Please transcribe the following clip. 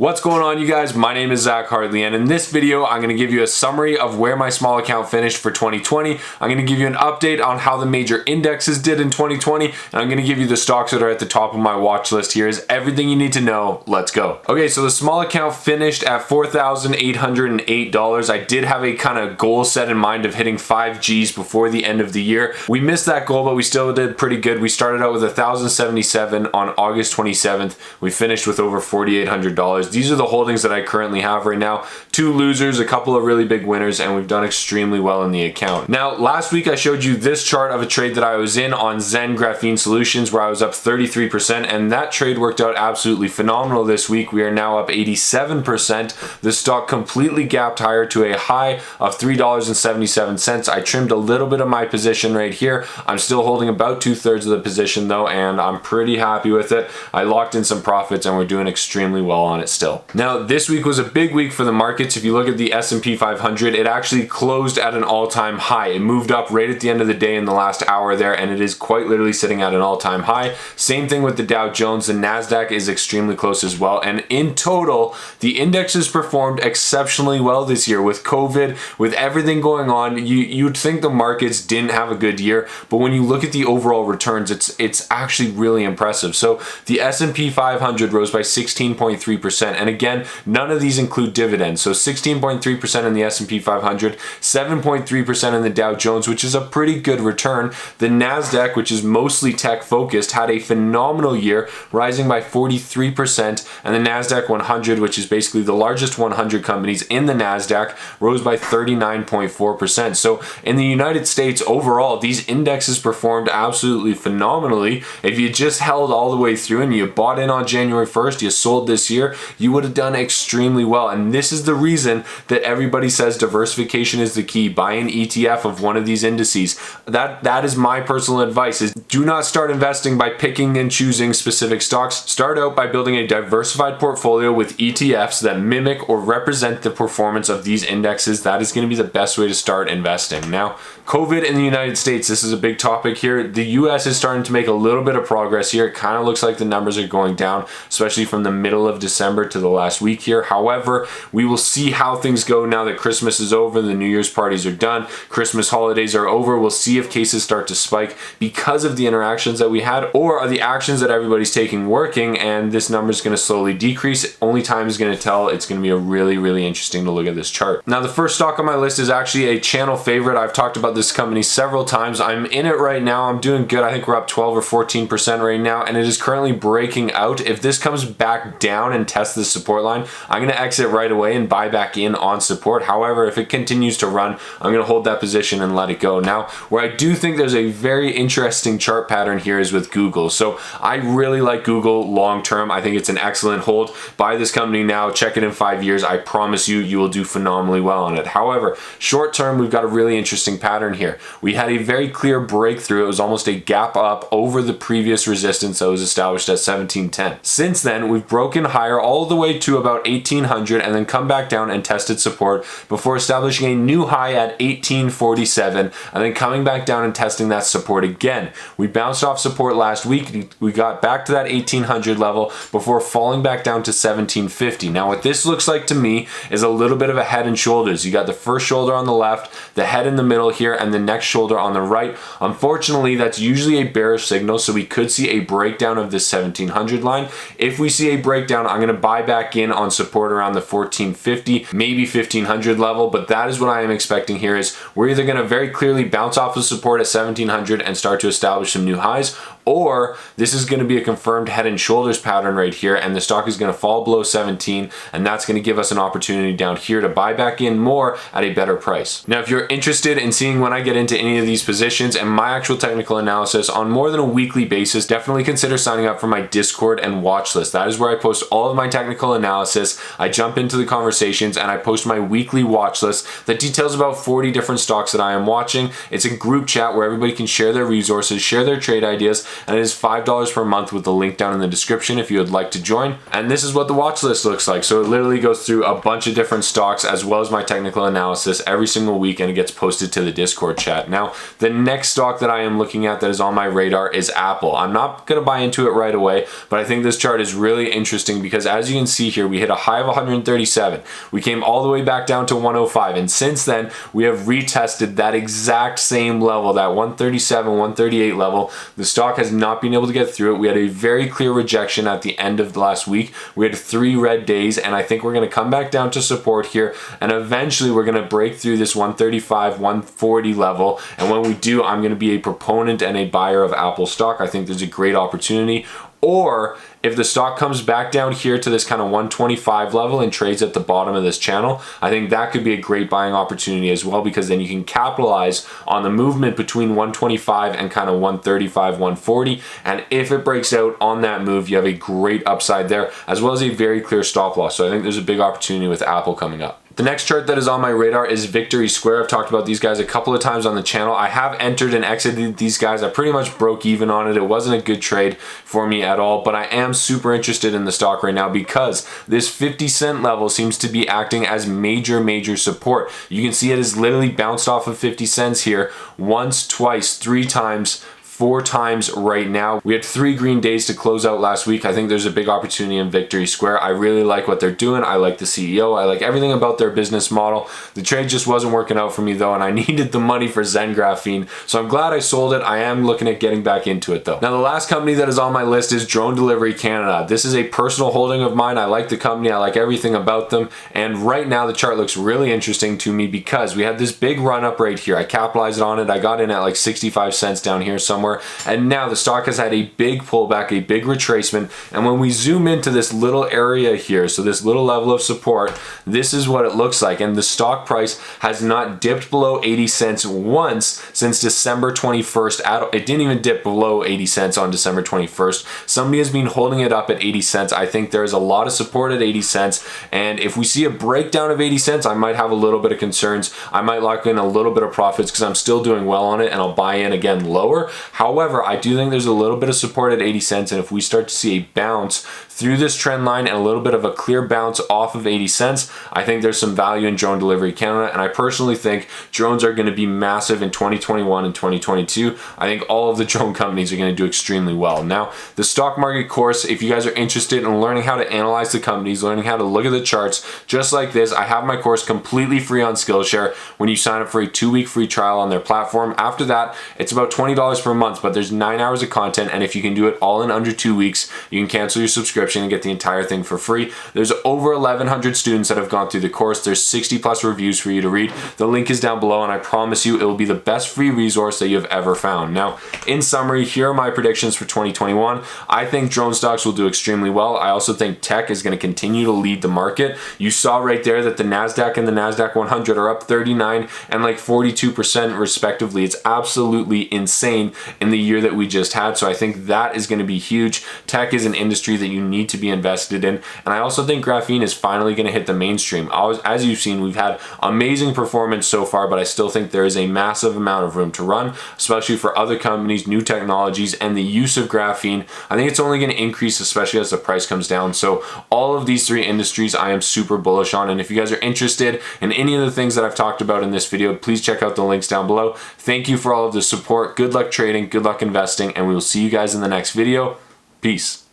What's going on, you guys? My name is Zach Hartley, and in this video I'm going to give you a summary of where my small account finished for 2020. I'm going to give you an update on how the major indexes did in 2020, and I'm going to give you the stocks that are at the top of my watch list. Here is everything you need to know. Let's go. Okay, so the small account finished at $4,808. I did have a kind of goal set in mind of hitting 5 Gs before the end of the year. We missed that goal, but we still did pretty good. We started out with 1,077 on August 27th. We finished with over $4,800. These are the holdings that I currently have right now. 2 losers, a couple of really big winners, and we've done extremely well in the account. Now, last week I showed you this chart of a trade that I was in on ZEN Graphene Solutions where I was up 33%, and that trade worked out absolutely phenomenal this week. We are now up 87%. The stock completely gapped higher to a high of $3.77. I trimmed a little bit of my position right here. I'm still holding about 2/3 of the position though, and I'm pretty happy with it. I locked in some profits and we're doing extremely well on it still. Now, this week was a big week for the markets. If you look at the S&P 500, it actually closed at an all-time high. It moved up right at the end of the day in the last hour there, and it is quite literally sitting at an all-time high. Same thing with the Dow Jones. The NASDAQ is extremely close as well. And in total, the indexes performed exceptionally well this year. With COVID, with everything going on, you'd think the markets didn't have a good year, but when you look at the overall returns, it's actually really impressive. So the S&P 500 rose by 16.3%. And again, none of these include dividends. So 16.3% in the S&P 500, 7.3% in the Dow Jones, which is a pretty good return. The NASDAQ, which is mostly tech focused, had a phenomenal year, rising by 43%. And the NASDAQ 100, which is basically the largest 100 companies in the NASDAQ, rose by 39.4%. So in the United States overall, these indexes performed absolutely phenomenally. If you just held all the way through and you bought in on January 1st, you sold this year, you would have done extremely well. And this is the reason that everybody says diversification is the key. Buy an ETF of one of these indices. That is my personal advice, is do not start investing by picking and choosing specific stocks. Start out by building a diversified portfolio with ETFs that mimic or represent the performance of these indexes. That is going to be the best way to start investing. Now, COVID in the United States, this is a big topic here. The US is starting to make a little bit of progress here. It kind of looks like the numbers are going down, especially from the middle of December to the last week here. However, we will see how things go now that Christmas is over, the New Year's parties are done, Christmas holidays are over. We'll see if cases start to spike because of the interactions that we had, or are the actions that everybody's taking working, and this number is going to slowly decrease. Only time is going to tell. It's going to be a really interesting to look at this chart. Now, the first stock on my list is actually a channel favorite. I've talked about this company several times. I'm in it right now. I'm doing good. I think we're up 12 or 14% right now, and it is currently breaking out. If this comes back down and tests the support line, I'm going to exit right away and buy back in on support. However, if it continues to run, I'm going to hold that position and let it go. Now, where I do think there's a very interesting chart pattern here is with Google. So I really like Google long term. I think it's an excellent hold. Buy this company now, check it in 5 years. I promise you, you will do phenomenally well on it. However, short term, we've got a really interesting pattern here. We had a very clear breakthrough. It was almost a gap up over the previous resistance that was established at 1710. Since then, we've broken higher all the way to about 1800 and then come back down and tested support before establishing a new high at 1847 and then coming back down and testing that support again. We bounced off support last week. We got back to that 1800 level before falling back down to 1750. Now, what this looks like to me is a little bit of a head and shoulders. You got the first shoulder on the left, the head in the middle here, and the next shoulder on the right. Unfortunately, that's usually a bearish signal, so we could see a breakdown of this 1700 line. If we see a breakdown, I'm going to buy back in on support around the 1450, maybe 1500 level, but that is what I am expecting here. Is we're either going to very clearly bounce off of support at 1700 and start to establish some new highs, or this is going to be a confirmed head and shoulders pattern right here, and the stock is going to fall below 17, and that's going to give us an opportunity down here to buy back in more at a better price. Now, if you're interested in seeing when I get into any of these positions and my actual technical analysis on more than a weekly basis, definitely consider signing up for my Discord and watch list. That is where I post all of my technical analysis. I jump into the conversation conversations, and I post my weekly watch list that details about 40 different stocks that I am watching. It's a group chat where everybody can share their resources, share their trade ideas, and it is $5 per month with the link down in the description if you would like to join. And this is what the watch list looks like. So it literally goes through a bunch of different stocks as well as my technical analysis every single week, and it gets posted to the Discord chat. Now, the next stock that I am looking at that is on my radar is Apple. I'm not going to buy into it right away, but I think this chart is really interesting because as you can see here, we hit a high of 137. We came all the way back down to 105, and since then we have retested that exact same level, that 137, 138 level. The stock has not been able to get through it. We had a very clear rejection at the end of the last week. We had 3 red days, and I think we're going to come back down to support here, and eventually we're going to break through this 135, 140 level. And when we do, I'm going to be a proponent and a buyer of Apple stock. I think there's a great opportunity. Or if the stock comes back down here to this kind of 125 level and trades at the bottom of this channel, I think that could be a great buying opportunity as well, because then you can capitalize on the movement between 125 and kind of 135, 140. And if it breaks out on that move, you have a great upside there, as well as a very clear stop loss. So I think there's a big opportunity with Apple coming up. The next chart that is on my radar is Victory Square. I've talked about these guys a couple of times on the channel. I have entered and exited these guys. I pretty much broke even on it. It wasn't a good trade for me at all, but I am super interested in the stock right now because this 50-cent level seems to be acting as major support. You can see it has literally bounced off of 50 cents here once, twice, 3 times, 4 times right now. We had 3 green days to close out last week. I think there's a big opportunity in Victory Square. I really like what they're doing. I like the CEO. I like everything about their business model. The trade just wasn't working out for me though, and I needed the money for ZEN Graphene. So I'm glad I sold it. I am looking at getting back into it though. Now the last company that is on my list is Drone Delivery Canada. This is a personal holding of mine. I like the company. I like everything about them. And right now the chart looks really interesting to me because we had this big run up right here. I capitalized on it. I got in at like 65 cents down here somewhere. And now the stock has had a big pullback, a big retracement. And when we zoom into this little area here, so this little level of support, this is what it looks like. And the stock price has not dipped below 80 cents once since December 21st. It didn't even dip below 80 cents on December 21st. Somebody has been holding it up at 80 cents. I think there is a lot of support at 80 cents. And if we see a breakdown of 80 cents, I might have a little bit of concerns. I might lock in a little bit of profits because I'm still doing well on it, and I'll buy in again lower. However, I do think there's a little bit of support at 80 cents, and if we start to see a bounce through this trend line and a little bit of a clear bounce off of 80 cents, I think there's some value in Drone Delivery Canada, and I personally think drones are going to be massive in 2021 and 2022. I think all of the drone companies are going to do extremely well. Now, the stock market course, if you guys are interested in learning how to analyze the companies, learning how to look at the charts, just like this, I have my course completely free on Skillshare when you sign up for a 2-week free trial on their platform. After that, it's about $20 per month, but there's 9 hours of content, and if you can do it all in under 2 weeks, you can cancel your subscription and get the entire thing for free. There's over 1,100 students that have gone through the course. There's 60+ reviews for you to read. The link is down below, and I promise you it will be the best free resource that you've ever found. Now, in summary, here are my predictions for 2021. I think drone stocks will do extremely well. I also think tech is going to continue to lead the market. You saw right there that the NASDAQ and the NASDAQ 100 are up 39 and like 42% respectively. It's absolutely insane in the year that we just had. So I think that is going to be huge. Tech is an industry that you need to be invested in. And I also think graphene is finally going to hit the mainstream. As you've seen, we've had amazing performance so far, but I still think there is a massive amount of room to run, especially for other companies, new technologies, and the use of graphene. I think it's only going to increase, especially as the price comes down. So all of these 3 industries I am super bullish on. And if you guys are interested in any of the things that I've talked about in this video, please check out the links down below. Thank you for all of the support. Good luck trading, good luck investing, and we will see you guys in the next video. Peace.